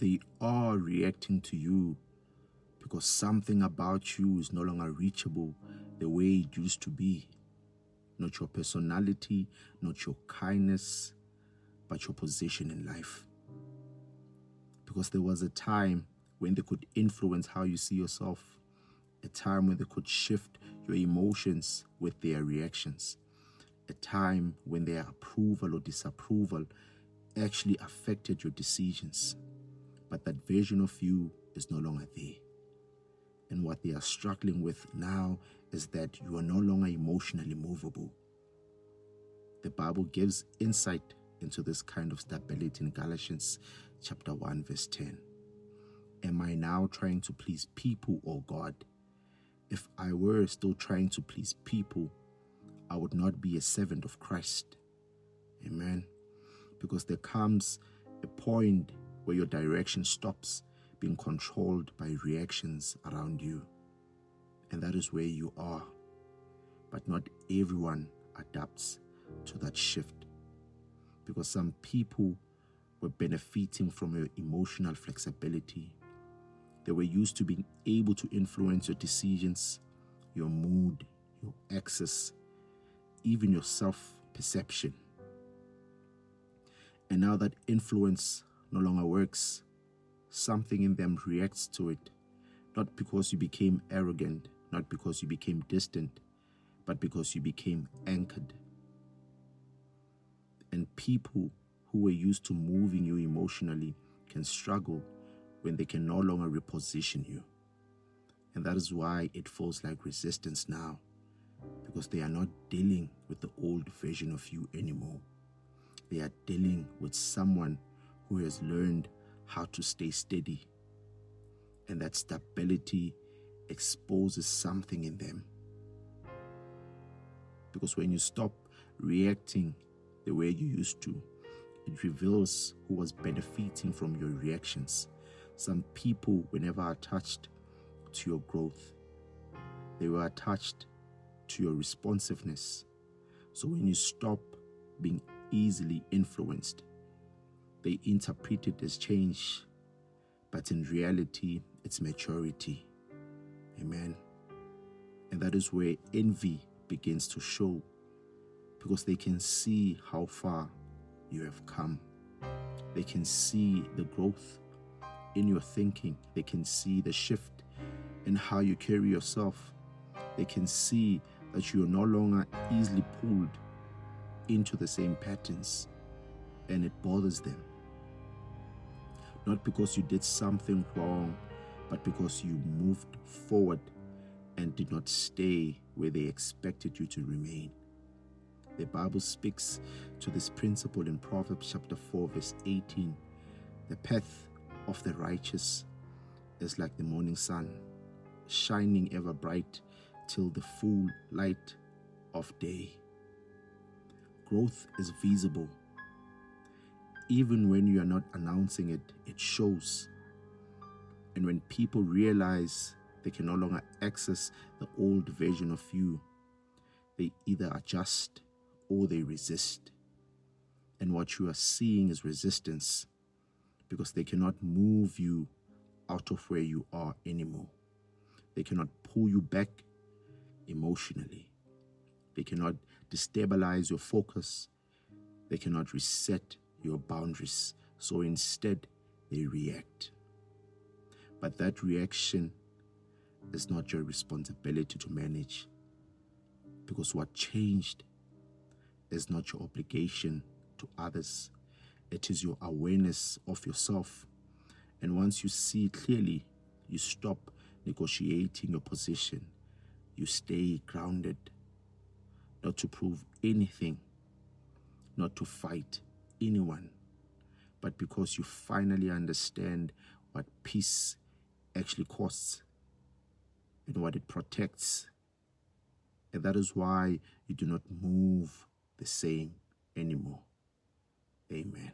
They are reacting to you because something about you is no longer reachable the way it used to be. Not your personality, not your kindness, but your position in life. Because there was a time when they could influence how you see yourself, a time when they could shift your emotions with their reactions, a time when their approval or disapproval actually affected your decisions. But that version of you is no longer there. And what they are struggling with now is that you are no longer emotionally movable. The Bible gives insight into this kind of stability in Galatians chapter 1 verse 10. Am I now trying to please people or God? If I were still trying to please people, I would not be a servant of Christ. Amen. Because there comes a point where your direction stops being controlled by reactions around you. And that is where you are. But not everyone adapts to that shift. Because some people were benefiting from your emotional flexibility. They were used to being able to influence your decisions, your mood, your access, even your self-perception. And now that influence no longer works, something in them reacts to it, not because you became arrogant, not because you became distant, but because you became anchored. And people who were used to moving you emotionally can struggle when they can no longer reposition you. And that is why it feels like resistance now, because they are not dealing with the old version of you anymore. They are dealing with someone who has learned how to stay steady. And that stability exposes something in them. Because when you stop reacting the way you used to, it reveals who was benefiting from your reactions. Some people were never attached to your growth. They were attached to your responsiveness. So when you stop being easily influenced, they interpret it as change, but in reality, it's maturity. Amen. And that is where envy begins to show, because they can see how far you have come. They can see the growth in your thinking. They can see the shift in how you carry yourself. They can see that you are no longer easily pulled into the same patterns, and it bothers them. Not because you did something wrong, but because you moved forward and did not stay where they expected you to remain. The Bible speaks to this principle in Proverbs chapter 4 verse 18. The path of the righteous is like the morning sun, shining ever bright till the full light of day. Growth is visible. Even when you are not announcing it, it shows. And when people realize they can no longer access the old version of you, they either adjust or they resist. And what you are seeing is resistance, because they cannot move you out of where you are anymore. They cannot pull you back emotionally. They cannot destabilize your focus. They cannot reset your boundaries. So instead, they react. But that reaction is not your responsibility to manage, because what changed is not your obligation to others. It is your awareness of yourself. And once you see clearly, you stop negotiating your position. You stay grounded, not to prove anything, not to fight anyone, but because you finally understand what peace actually costs and what it protects. And that is why you do not move the same anymore. Amen.